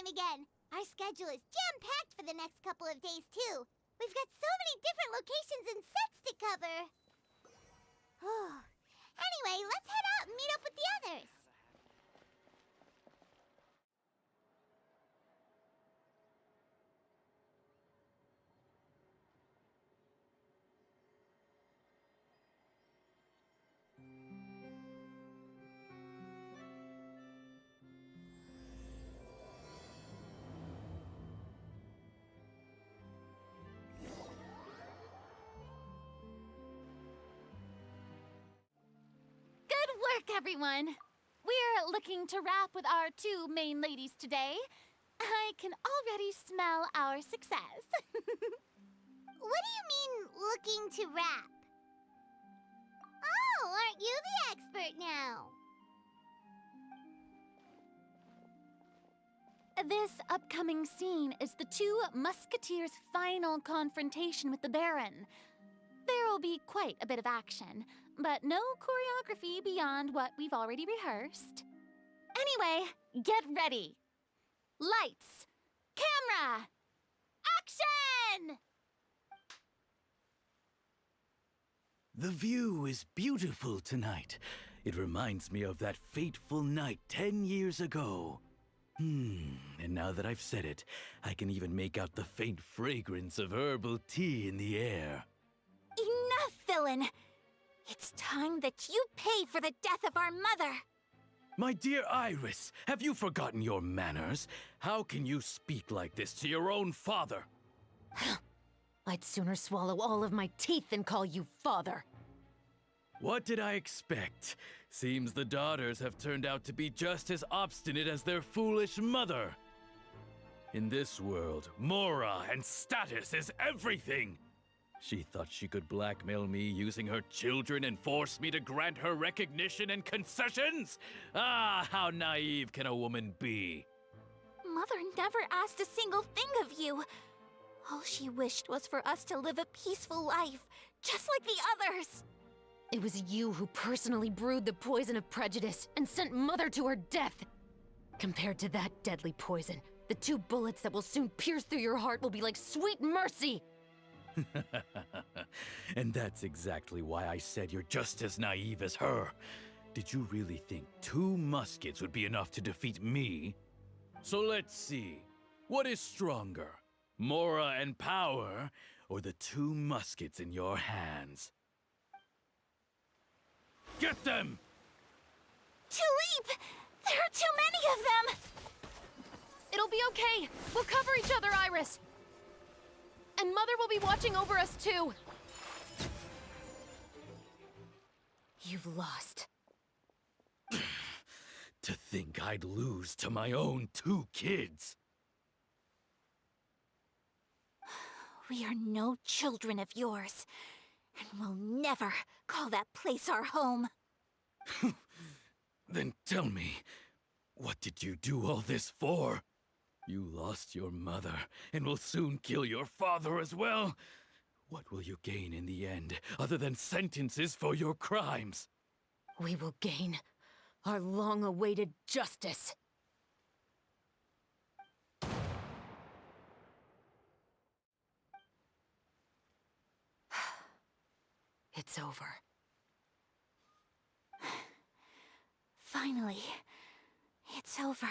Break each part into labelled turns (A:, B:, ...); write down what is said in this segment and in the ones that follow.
A: time again. Our schedule is jam-packed for the next couple of days, too. We've got so many different locations and sets to cover. Anyway, let's head out and meet up with the others.
B: Everyone, we're looking to wrap with our two main ladies today. I can already smell our success.
A: What do you mean, looking to wrap? Oh, aren't you the expert now?
B: This upcoming scene is the two musketeers' final confrontation with the Baron. There will be quite a bit of action, but no choreography beyond what we've already rehearsed. Anyway, get ready. Lights, camera, action!
C: The view is beautiful tonight. It reminds me of that fateful night 10 years ago. And now that I've said it, I can even make out the faint fragrance of herbal tea in the air.
D: Enough, villain! It's time that you pay for the death of our mother!
C: My dear Iris, have you forgotten your manners? How can you speak like this to your own father?
D: I'd sooner swallow all of my teeth than call you father.
C: What did I expect? Seems the daughters have turned out to be just as obstinate as their foolish mother. In this world, mora and status is everything! She thought she could blackmail me using her children and force me to grant her recognition and concessions? Ah, how naive can a woman be?
D: Mother never asked a single thing of you. All she wished was for us to live a peaceful life, just like the others. It was you who personally brewed the poison of prejudice and sent Mother to her death. Compared to that deadly poison, the 2 bullets that will soon pierce through your heart will be like sweet mercy.
C: And that's exactly why I said you're just as naive as her. Did you really think 2 muskets would be enough to defeat me? So let's see. What is stronger? Mora and power, or the 2 muskets in your hands? Get them!
D: Tulip! There are too many of them!
B: It'll be okay. We'll cover each other, Iris. And Mother will be watching over us, too.
D: You've lost.
C: To think I'd lose to my own 2 kids.
D: We are no children of yours, and we'll never call that place our home.
C: Then tell me, what did you do all this for? You lost your mother, and will soon kill your father as well. What will you gain in the end, other than sentences for your crimes?
D: We will gain our long-awaited justice. It's over. Finally, it's over.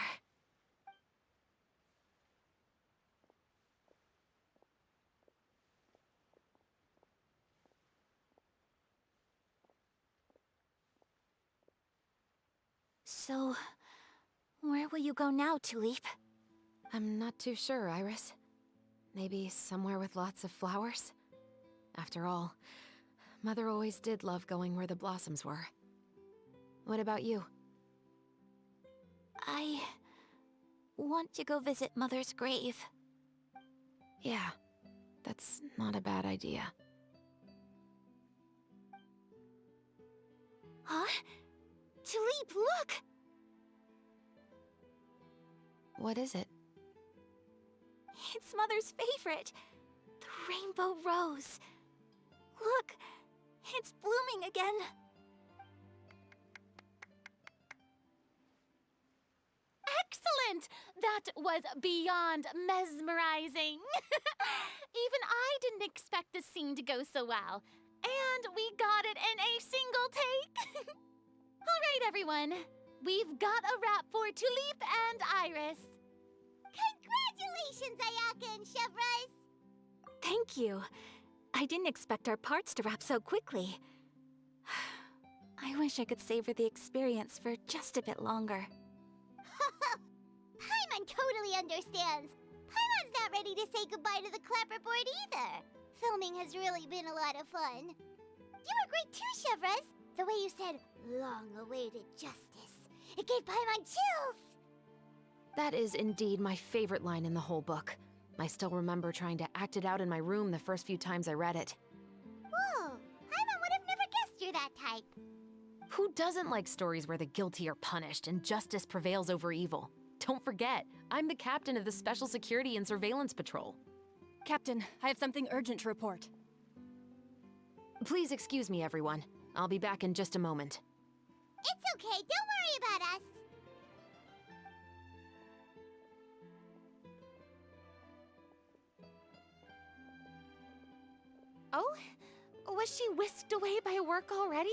D: So, where will you go now, Tulip?
E: I'm not too sure, Iris. Maybe somewhere with lots of flowers? After all, Mother always did love going where the blossoms were. What about you?
D: I want to go visit Mother's grave.
E: Yeah, that's not a bad idea.
D: Huh? Tulip, look!
E: What is it?
D: It's Mother's favorite, the rainbow rose. Look, it's blooming again.
B: excellent! That was beyond mesmerizing. Even I didn't expect the scene to go so well. And we got it in a single take. All right, everyone. We've got a wrap for Tulip and Iris.
A: Congratulations, Ayaka and Chevreuse!
D: Thank you. I didn't expect our parts to wrap so quickly. I wish I could savor the experience for just a bit longer.
A: Paimon totally understands. Paimon's not ready to say goodbye to the clapperboard either. Filming has really been a lot of fun. You were great too, Chevreuse. The way you said, long-awaited justice. It gave Paimon chills.
E: That is indeed my favorite line in the whole book. I still remember trying to act it out in my room the first few times I read it.
A: Whoa, Paimon would have never guessed you're that type.
E: Who doesn't like stories where the guilty are punished and justice prevails over evil? Don't forget, I'm the captain of the Special Security and Surveillance Patrol.
F: Captain, I have something urgent to report.
E: Please excuse me, everyone. I'll be back in just a moment.
A: It's okay, don't worry about us.
B: Oh? Was she whisked away by work already?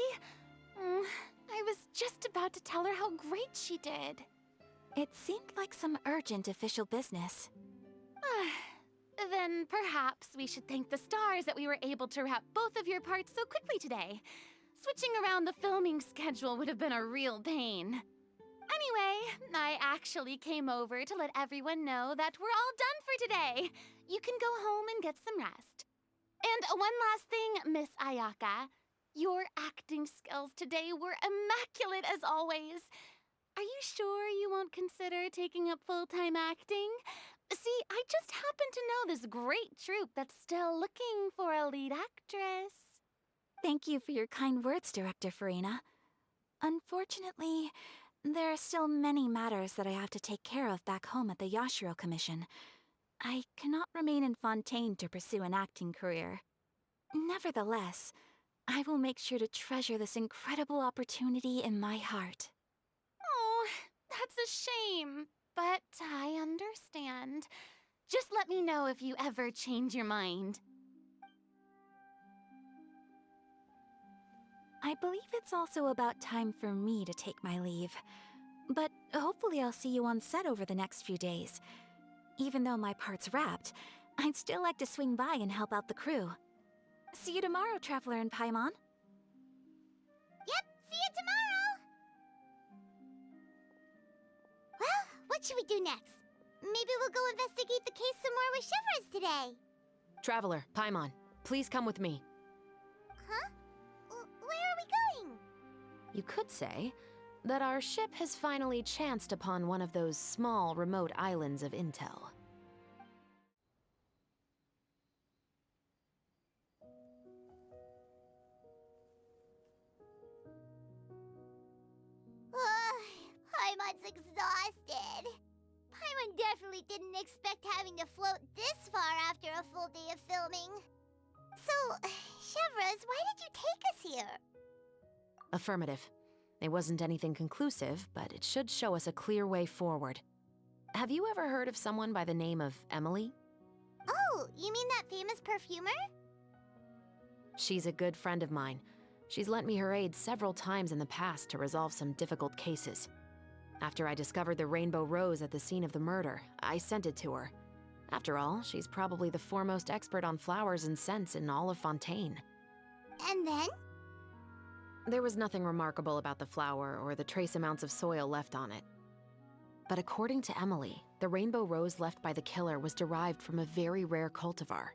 B: I was just about to tell her how great she did.
D: It seemed like some urgent official business.
B: Then perhaps we should thank the stars that we were able to wrap both of your parts so quickly today. Switching around the filming schedule would have been a real pain. Anyway, I actually came over to let everyone know that we're all done for today. You can go home and get some rest. And one last thing, Miss Ayaka. Your acting skills today were immaculate as always. Are you sure you won't consider taking up full-time acting? See, I just happen to know this great troupe that's still looking for a lead actress.
D: Thank you for your kind words, Director Farina. Unfortunately, there are still many matters that I have to take care of back home at the Yashiro Commission. I cannot remain in Fontaine to pursue an acting career. Nevertheless, I will make sure to treasure this incredible opportunity in my heart.
B: Oh, that's a shame, but I understand. Just let me know if you ever change your mind.
D: I believe it's also about time for me to take my leave. But hopefully I'll see you on set over the next few days. Even though my part's wrapped, I'd still like to swing by and help out the crew. See you tomorrow, Traveler and Paimon.
A: Yep, see you tomorrow. Well, what should we do next? Maybe we'll go investigate the case some more with Chevreuse today.
E: Traveler, Paimon, please come with me.
A: Huh? Where are we going?
E: You could say that our ship has finally chanced upon one of those small, remote islands of intel.
A: Paimon's exhausted. Paimon definitely didn't expect having to float this far after a full day of filming. So, Chevreuse, why did you take us here?
E: Affirmative. It wasn't anything conclusive, but it should show us a clear way forward. Have you ever heard of someone by the name of Emily?
A: Oh, you mean that famous perfumer?
E: She's a good friend of mine. She's lent me her aid several times in the past to resolve some difficult cases. After I discovered the rainbow rose at the scene of the murder, I sent it to her. After all, she's probably the foremost expert on flowers and scents in all of Fontaine.
A: And then?
E: There was nothing remarkable about the flower or the trace amounts of soil left on it. But according to Emily, the rainbow rose left by the killer was derived from a very rare cultivar.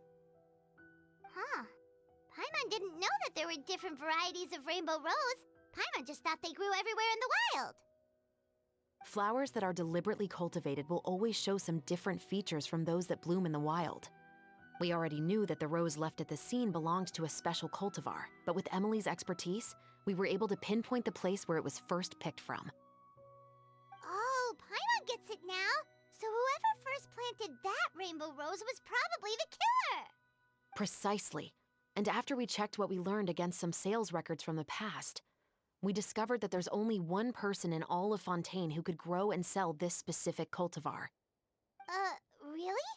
A: Huh. Paimon didn't know that there were different varieties of rainbow rose. Paimon just thought they grew everywhere in the wild.
E: Flowers that are deliberately cultivated will always show some different features from those that bloom in the wild. We already knew that the rose left at the scene belonged to a special cultivar, but with Emily's expertise, we were able to pinpoint the place where it was first picked from.
A: Oh, Paimon gets it now. So whoever first planted that rainbow rose was probably the killer.
E: Precisely. And after we checked what we learned against some sales records from the past, We discovered that there's only one person in all of Fontaine who could grow and sell this specific cultivar.
A: Really?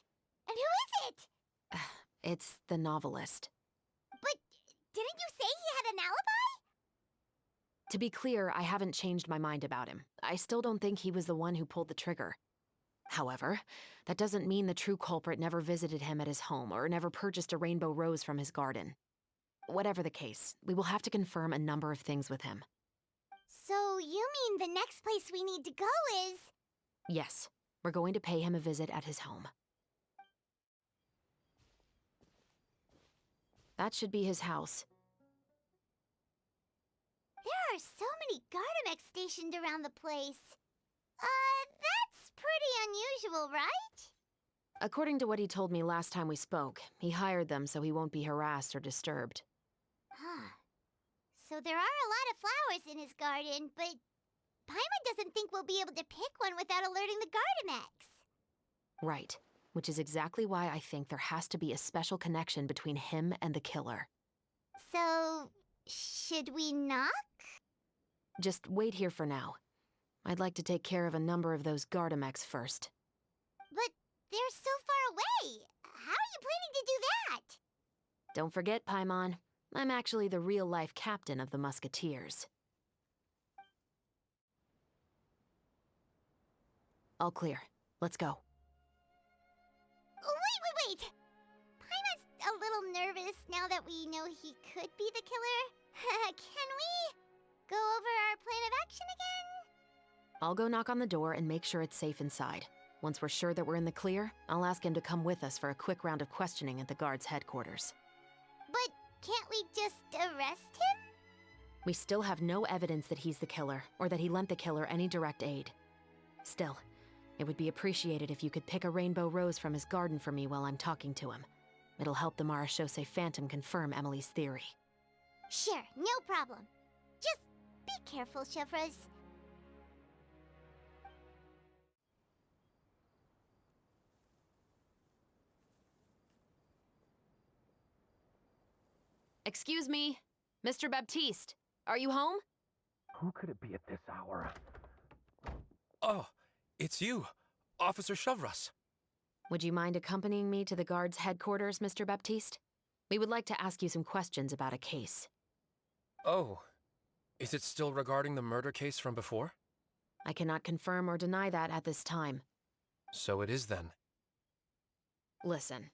A: And who is it?
E: It's the novelist.
A: But didn't you say he had an alibi?
E: To be clear, I haven't changed my mind about him. I still don't think he was the one who pulled the trigger. However, that doesn't mean the true culprit never visited him at his home or never purchased a rainbow rose from his garden. Whatever the case, we will have to confirm a number of things with him.
A: So you mean the next place we need to go is...
E: Yes, we're going to pay him a visit at his home. That should be his house.
A: There are so many Gardamex stationed around the place. That's pretty unusual, right?
E: According to what he told me last time we spoke, he hired them so he won't be harassed or disturbed.
A: Huh. So there are a lot of flowers in his garden, but Paimon doesn't think we'll be able to pick one without alerting the Gardamex.
E: Right, which is exactly why I think there has to be a special connection between him and the killer.
A: So, should we knock?
E: Just wait here for now. I'd like to take care of a number of those Gardamex first.
A: But they're so far away. How are you planning to do that?
E: Don't forget, Paimon, I'm actually the real-life captain of the Musketeers. All clear. Let's go.
A: Wait! Paimon's a little nervous now that we know he could be the killer. Can we go over our plan of action again?
E: I'll go knock on the door and make sure it's safe inside. Once we're sure that we're in the clear, I'll ask him to come with us for a quick round of questioning at the guard's headquarters.
A: But can't we just arrest him?
E: We still have no evidence that he's the killer, or that he lent the killer any direct aid. Still, it would be appreciated if you could pick a rainbow rose from his garden for me while I'm talking to him. It'll help the Marechaussee Phantom confirm Emily's theory.
A: Sure, no problem. Just be careful, Chevreuse.
E: Excuse me, Mr. Baptiste, are you home?
G: Who could it be at this hour?
H: Oh, it's you, Officer Chevreuse.
E: Would you mind accompanying me to the guard's headquarters, Mr. Baptiste? We would like to ask you some questions about a case.
H: Oh, is it still regarding the murder case from before?
E: I cannot confirm or deny that at this time.
H: So it is then.
E: Listen,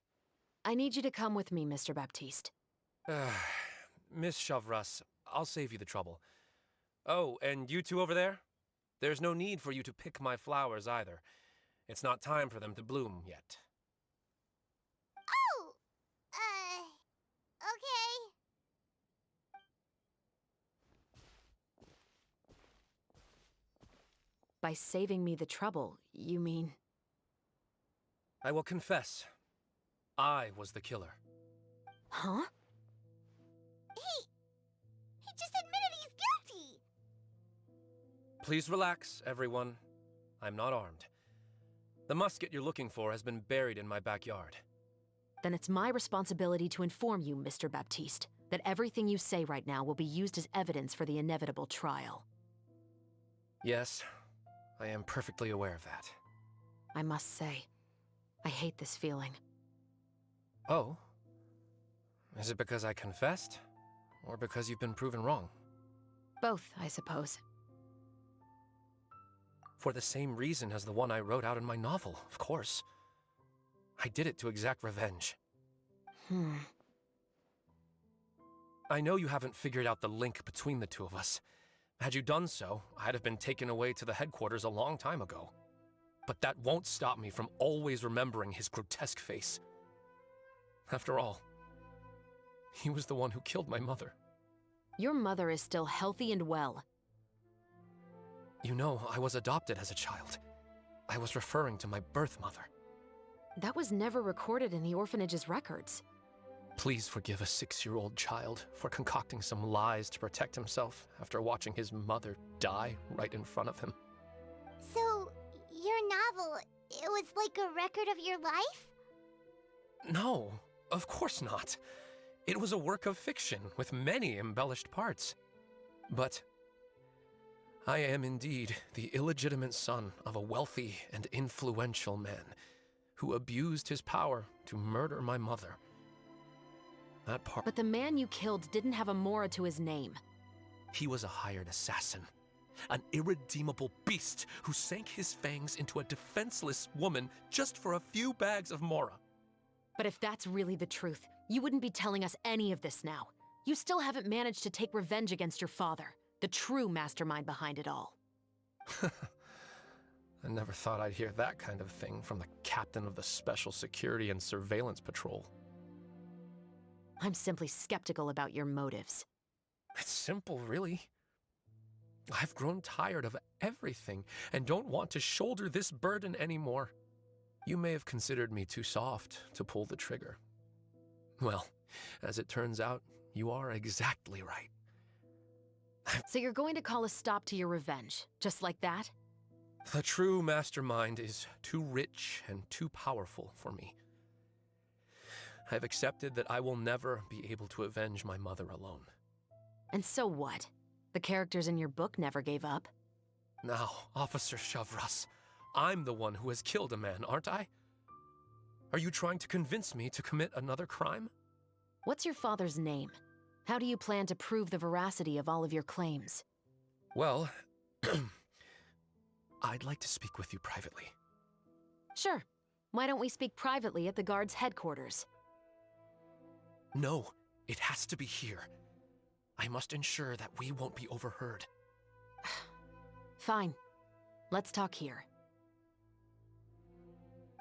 E: I need you to come with me, Mr. Baptiste.
H: Miss Chevreuse, I'll save you the trouble. Oh, and you two over there? There's no need for you to pick my flowers either. It's not time for them to bloom yet.
A: Oh! Okay.
E: By saving me the trouble, you mean...
H: I will confess. I was the killer.
E: Huh?
A: He just admitted he's guilty!
H: Please relax, everyone. I'm not armed. The musket you're looking for has been buried in my backyard.
E: Then it's my responsibility to inform you, Mr. Baptiste, that everything you say right now will be used as evidence for the inevitable trial.
H: Yes, I am perfectly aware of that.
E: I must say, I hate this feeling.
H: Oh? Is it because I confessed? Or because you've been proven wrong?
E: Both, I suppose.
H: For the same reason as the one I wrote out in my novel, of course. I did it to exact revenge. I know you haven't figured out the link between the two of us. Had you done so, I'd have been taken away to the headquarters a long time ago. But that won't stop me from always remembering his grotesque face. After all, he was the one who killed my mother.
E: Your mother is still healthy and well.
H: You know, I was adopted as a child. I was referring to my birth mother.
E: That was never recorded in the orphanage's records.
H: Please forgive a 6-year-old child for concocting some lies to protect himself after watching his mother die right in front of him.
A: So, your novel, it was like a record of your life?
H: No, of course not. It was a work of fiction with many embellished parts. But I am indeed the illegitimate son of a wealthy and influential man who abused his power to murder my mother. That part.
E: But the man you killed didn't have a Mora to his name.
H: He was a hired assassin, an irredeemable beast who sank his fangs into a defenseless woman just for a few bags of Mora.
E: But if that's really the truth, you wouldn't be telling us any of this now. You still haven't managed to take revenge against your father, the true mastermind behind it all.
H: I never thought I'd hear that kind of thing from the captain of the Special Security and Surveillance Patrol.
E: I'm simply skeptical about your motives.
H: It's simple, really. I've grown tired of everything and don't want to shoulder this burden anymore. You may have considered me too soft to pull the trigger. Well, as it turns out, you are exactly right.
E: So you're going to call a stop to your revenge, just like that?
H: The true mastermind is too rich and too powerful for me. I've accepted that I will never be able to avenge my mother alone.
E: And so what? The characters in your book never gave up.
H: Now, Officer Chevreuse, I'm the one who has killed a man, aren't I? Are you trying to convince me to commit another crime?
E: What's your father's name? How do you plan to prove the veracity of all of your claims?
H: Well, I'd like to speak with you privately.
E: Sure. Why don't we speak privately at the guard's headquarters?
H: No, it has to be here. I must ensure that we won't be overheard.
E: Fine. Let's talk here.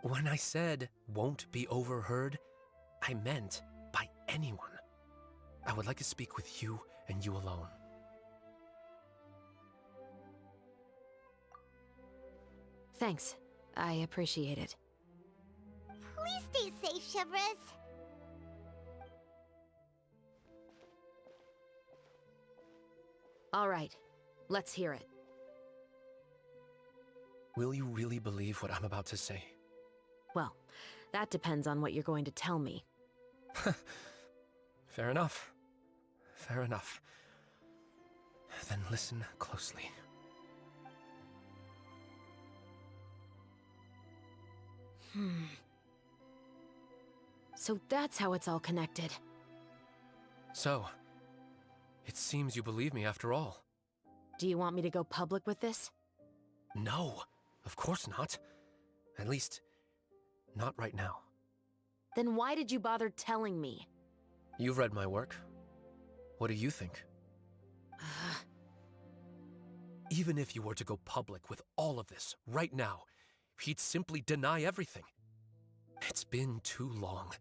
H: When I said won't be overheard, I meant by anyone. I would like to speak with you and you alone.
E: Thanks. I appreciate it.
A: Please stay safe, Chevreuse.
E: All right. Let's hear it.
H: Will you really believe what I'm about to say?
E: Well, that depends on what you're going to tell me.
H: Fair enough. Fair enough. Then listen closely.
E: So that's how it's all connected.
H: So, it seems you believe me after all.
E: Do you want me to go public with this?
H: No, of course not. At least, not right now.
E: Then why did you bother telling me?
H: You've read my work. What do you think? Even if you were to go public with all of this right now, he'd simply deny everything. It's been too long.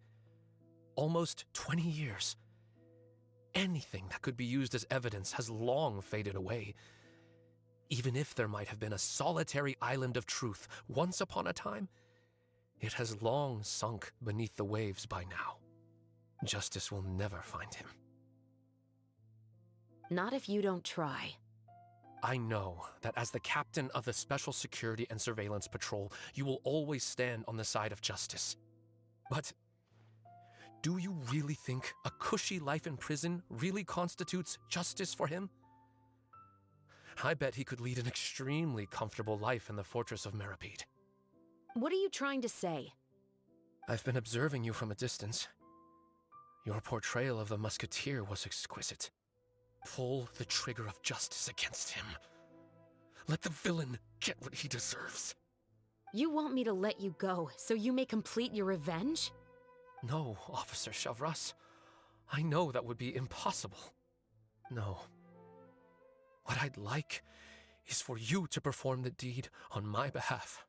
H: Almost 20 years. Anything that could be used as evidence has long faded away. Even if there might have been a solitary island of truth once upon a time, it has long sunk beneath the waves by now. Justice will never find him.
E: Not if you don't try.
H: I know that as the captain of the Special Security and Surveillance Patrol, you will always stand on the side of justice. But do you really think a cushy life in prison really constitutes justice for him? I bet he could lead an extremely comfortable life in the fortress of Meripede.
E: What are you trying to say?
H: I've been observing you from a distance. Your portrayal of the musketeer was exquisite. Pull the trigger of justice against him. Let the villain get what he deserves.
E: You want me to let you go so you may complete your revenge?
H: No, Officer Chevreuse. I know that would be impossible. No. What I'd like is for you to perform the deed on my behalf.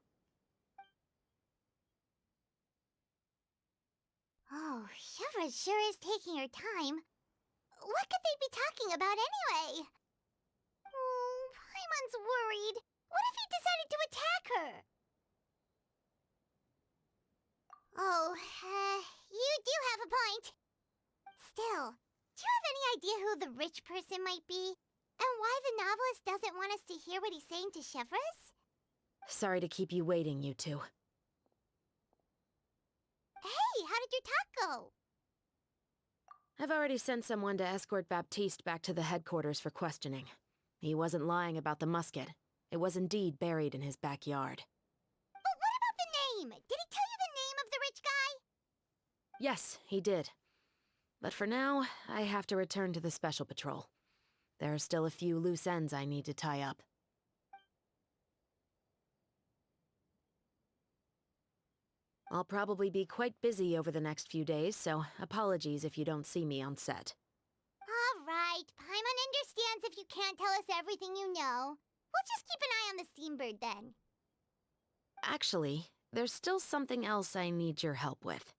A: Oh, Chevreuse sure is taking her time. What could they be talking about anyway? Oh, Paimon's worried. What if he decided to attack her? Oh, you do have a point. Still, do you have any idea who the rich person might be? And why the novelist doesn't want us to hear what he's saying to Chevreuse?
E: Sorry to keep you waiting, you two.
A: Hey, how did your talk go?
E: I've already sent someone to escort Baptiste back to the headquarters for questioning. He wasn't lying about the musket. It was indeed buried in his backyard.
A: But what about the name? Did he tell you the name of the rich guy?
E: Yes, he did. But for now, I have to return to the Special Patrol. There are still a few loose ends I need to tie up. I'll probably be quite busy over the next few days, so apologies if you don't see me on set.
A: All right, Paimon understands if you can't tell us everything you know. We'll just keep an eye on the steambird then.
E: Actually, there's still something else I need your help with.